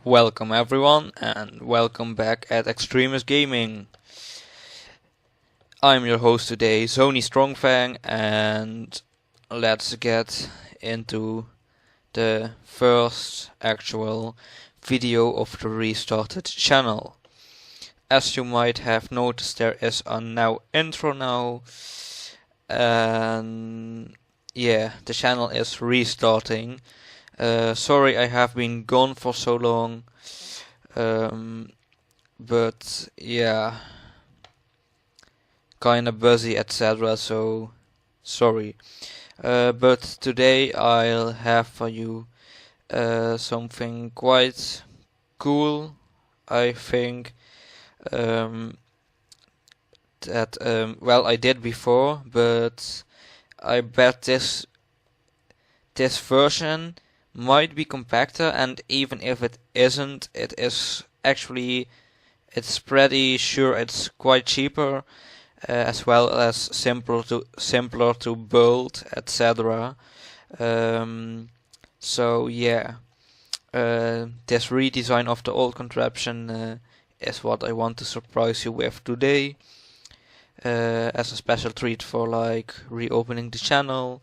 Welcome everyone and welcome back at Extremist Gaming. I'm your host today, Zony Strongfang, and let's get into the first actual video of the restarted channel. As you might have noticed, there is a now intro now, and yeah, the channel is restarting. Sorry I have been gone for so long, but yeah, kinda busy, etc. So sorry. But today I'll have for you something quite cool, I think. That well, I did before, but I bet this version might be compactor, and even if it isn't, it is actually, it's pretty sure it's quite cheaper, as well as simpler to build, etc. So yeah, this redesign of the old contraption is what I want to surprise you with today, as a special treat for like reopening the channel.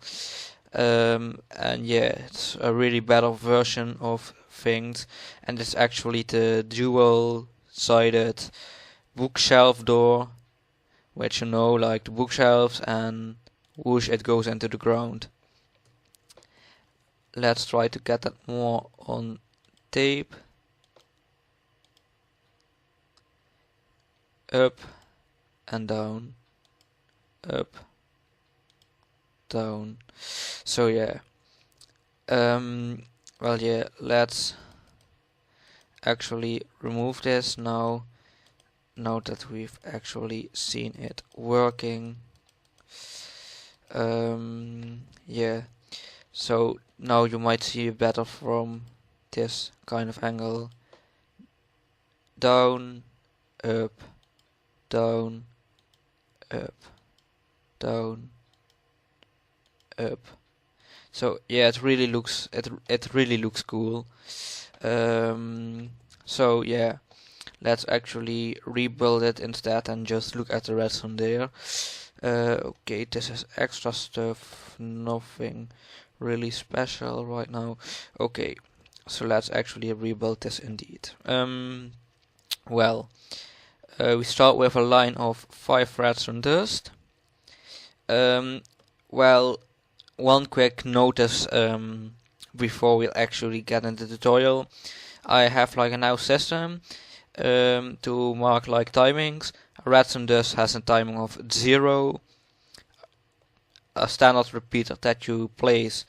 And yeah, it's a really better version of things, and it's actually the dual-sided bookshelf door, which, you know, like the bookshelves, and whoosh, it goes into the ground. Let's try to get that more on tape. Up and down, up, down. So yeah, well, yeah, let's actually remove this now that we've actually seen it working. Yeah, so now you might see it better from this kind of angle. Down, up, down, up, down, up. So yeah, it really looks cool. So yeah, let's actually rebuild it instead and just look at the rest from there. Okay, this is extra stuff, nothing really special right now. Okay, so let's actually rebuild this indeed. Well, we start with a line of 5 redstone dust. Well, one quick notice before we actually get into the tutorial. I have like a now system to mark like timings. A redstone dust has a timing of 0. A standard repeater that you place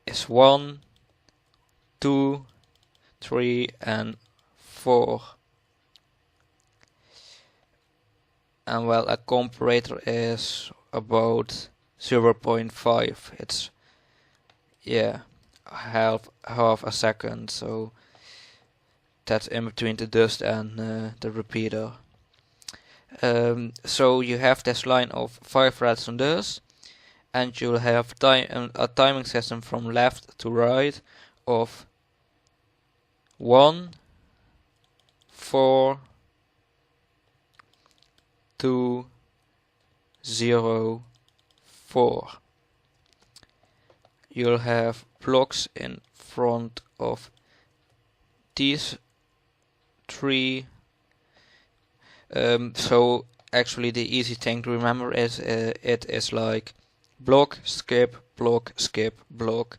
is 1, 2, 3 and 4. And well, a comparator is about 0.5. It's, yeah, half a second, so that's in between the dust and the repeater. So you have this line of 5 redstone dust, and you'll have a timing system from left to right of 1, 4, 2, 0, 4. You'll have blocks in front of these 3. So actually the easy thing to remember is it is like block, skip, block, skip, block,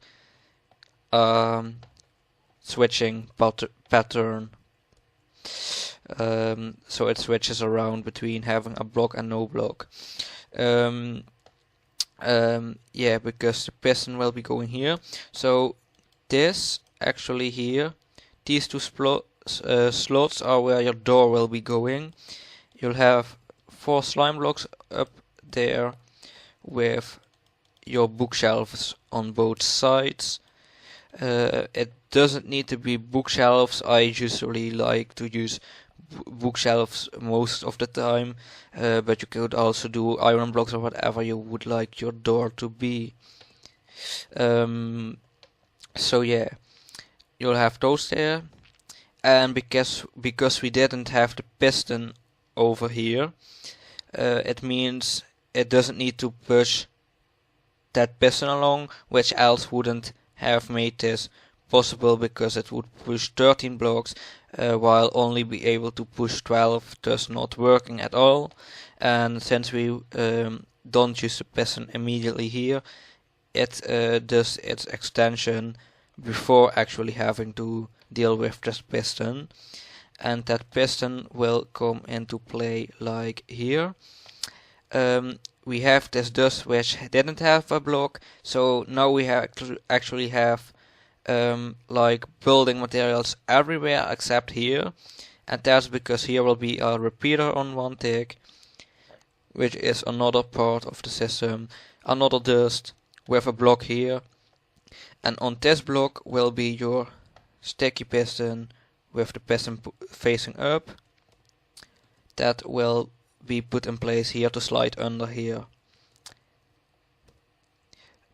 switching pattern. So it switches around between having a block and no block. Yeah, because the piston will be going here. So this actually here, these two slots are where your door will be going. You'll have 4 slime blocks up there with your bookshelves on both sides. It doesn't need to be bookshelves. I usually like to use bookshelves most of the time, but you could also do iron blocks or whatever you would like your door to be. So yeah, you'll have those there, and because we didn't have the piston over here, it means it doesn't need to push that piston along, which else wouldn't have made this possible, because it would push 13 blocks while only be able to push 12, thus not working at all. And since we don't use the piston immediately here, it does its extension before actually having to deal with this piston, and that piston will come into play like here. We have this dust which didn't have a block, so now we actually have like building materials everywhere except here, and that's because here will be a repeater on one tick, which is another part of the system, another dust with a block here, and on this block will be your sticky piston with the piston facing up. That will be put in place here to slide under here.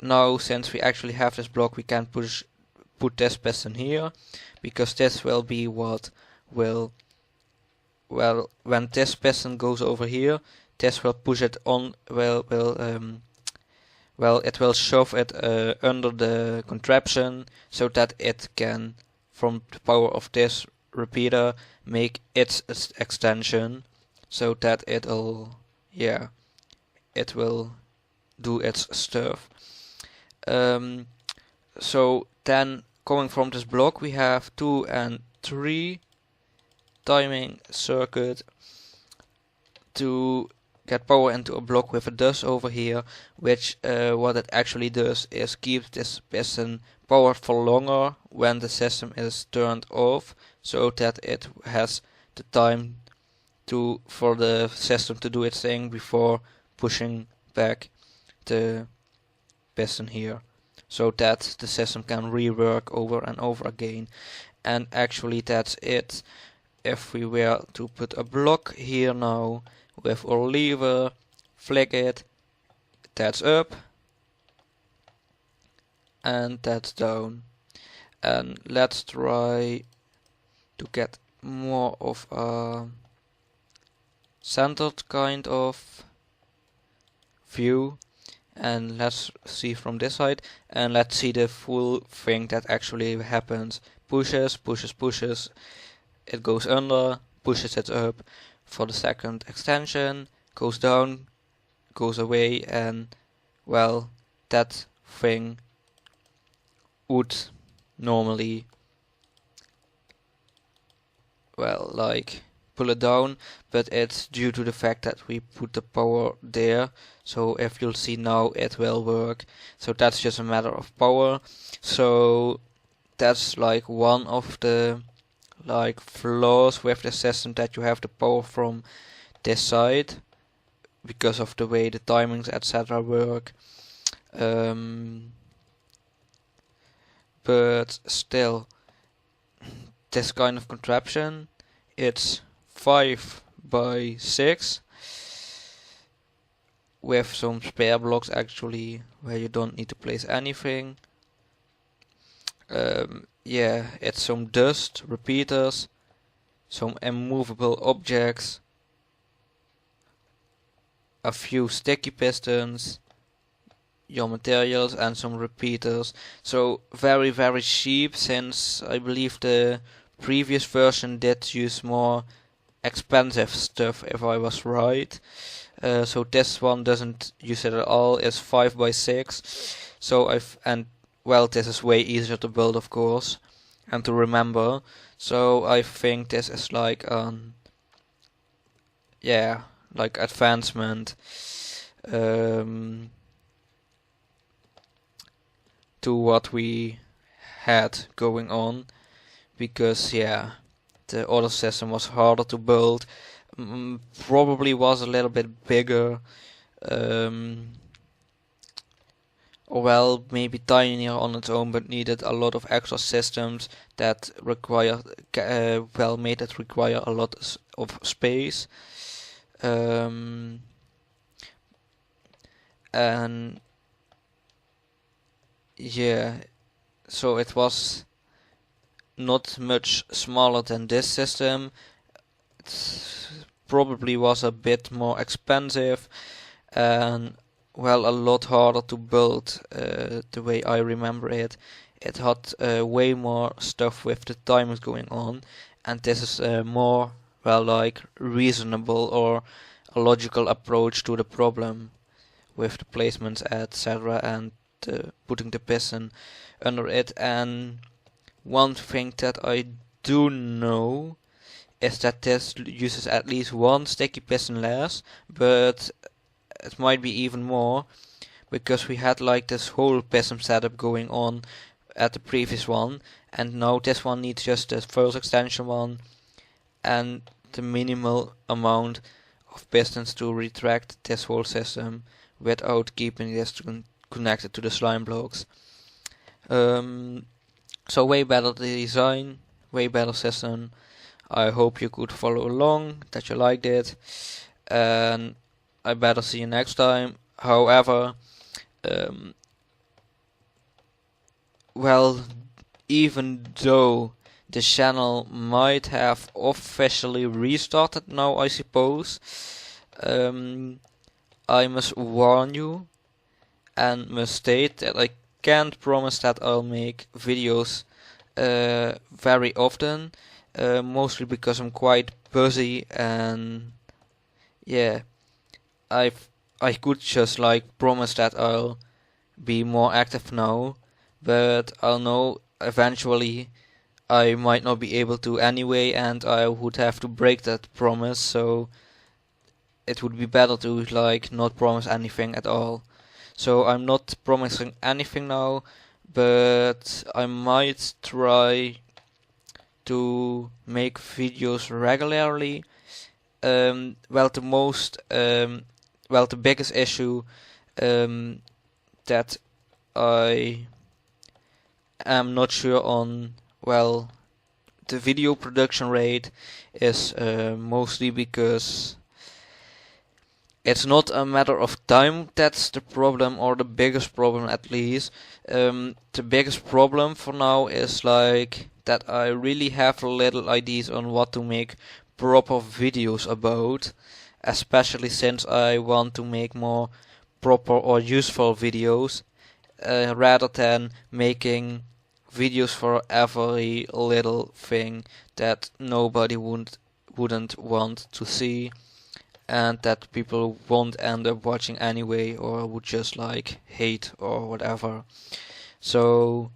Now, since we actually have this block, we can put this piston here, because this will be what will, well, when this piston goes over here, this will push it on, it will shove it under the contraption, so that it can, from the power of this repeater, make its extension, so that it'll, yeah, it will do its stuff. So then, coming from this block, we have 2 and 3 timing circuit to get power into a block with a dust over here, which what it actually does is keep this piston powered for longer when the system is turned off, so that it has the time for the system to do its thing before pushing back the piston here, so that the system can rework over and over again. And actually that's it. If we were to put a block here now with our lever, flick it, that's up and that's down. And let's try to get more of a centered kind of view, and let's see from this side, and let's see the full thing that actually happens. Pushes, it goes under, pushes it up for the second extension, goes down, goes away, and well, that thing would normally, well, like pull it down, but it's due to the fact that we put the power there. So if you'll see now, it will work. So that's just a matter of power. So that's like one of the like flaws with the system, that you have the power from this side because of the way the timings etc. work. But still, this kind of contraption, it's 5 by 6 with some spare blocks actually, where you don't need to place anything. Yeah, it's some dust, repeaters, some immovable objects, a few sticky pistons, your materials, and some repeaters. So very very cheap, since I believe the previous version did use more expensive stuff, if I was right. So this one doesn't use it at all. It's 5 by 6. So well, this is way easier to build, of course, and to remember. So I think this is like yeah, like advancement to what we had going on because yeah, the other system was harder to build, probably was a little bit bigger, or well, maybe tinier on its own, but needed a lot of extra systems that made it require a lot of space. And yeah, so it was not much smaller than this system. It probably was a bit more expensive and well, a lot harder to build, the way I remember it. It had way more stuff with the timers going on, and this is more, well, like reasonable or a logical approach to the problem with the placements, etc., and putting the piston under it. And one thing that I do know is that this uses at least one sticky piston less, but it might be even more, because we had like this whole piston setup going on at the previous one, and now this one needs just the first extension one and the minimal amount of pistons to retract this whole system without keeping this connected to the slime blocks. So way better design, way better system. I hope you could follow along, that you liked it, and I better see you next time. However, well, even though the channel might have officially restarted now, I suppose, I must warn you and must state that I can't promise that I'll make videos very often, mostly because I'm quite busy, and yeah, I could just like promise that I'll be more active now, but I'll know eventually I might not be able to anyway, and I would have to break that promise, so it would be better to like not promise anything at all. So I'm not promising anything now, but I might try to make videos regularly. Well, the biggest issue that I am not sure on, well, the video production rate is mostly because it's not a matter of time that's the problem, or the biggest problem at least. The biggest problem for now is like that I really have little ideas on what to make proper videos about, especially since I want to make more proper or useful videos, rather than making videos for every little thing that nobody wouldn't want to see, and that people won't end up watching anyway, or would just like hate or whatever. So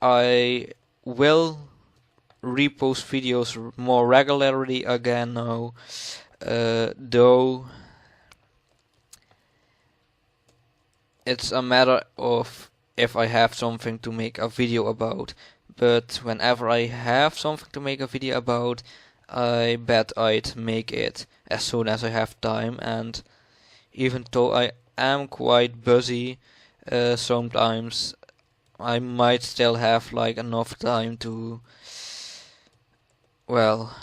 I will repost videos more regularly again now, though it's a matter of if I have something to make a video about. But whenever I have something to make a video about, I bet I'd make it as soon as I have time. And even though I am quite busy, sometimes I might still have like enough time to, well,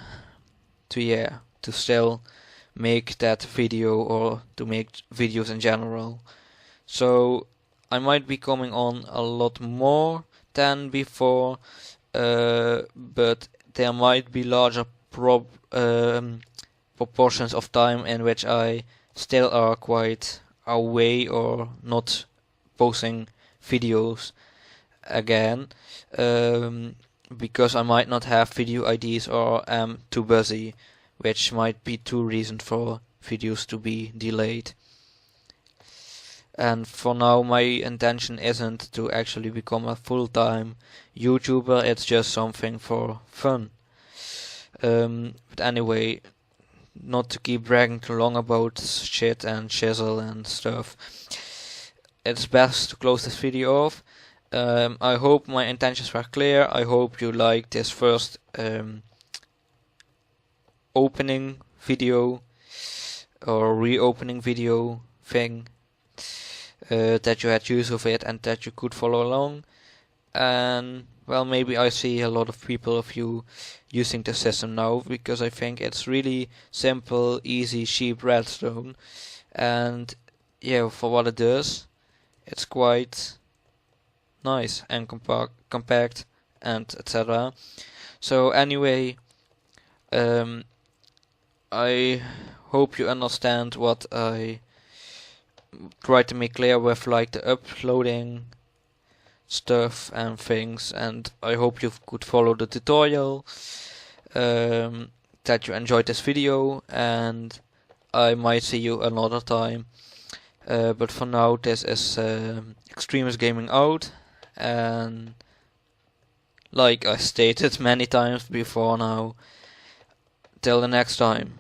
to still make that video, or to make videos in general. So I might be coming on a lot more than before, but there might be larger proportions of time in which I still are quite away or not posting videos again, because I might not have video ideas or am too busy, which might be two reasons for videos to be delayed. And for now, my intention isn't to actually become a full-time YouTuber, it's just something for fun. But anyway, not to keep bragging too long about shit and chisel and stuff, it's best to close this video off. I hope my intentions were clear. I hope you liked this first opening video or reopening video thing, that you had use of it and that you could follow along. And well, maybe I see a lot of people of you using the system now, because I think it's really simple, easy, cheap redstone, and yeah, for what it does, it's quite nice and compact and etc. So anyway, I hope you understand what I tried to make clear with like the uploading stuff and things, and I hope you could follow the tutorial, that you enjoyed this video, and I might see you another time. But for now, this is Extremist Gaming out, and like I stated many times before now, till the next time.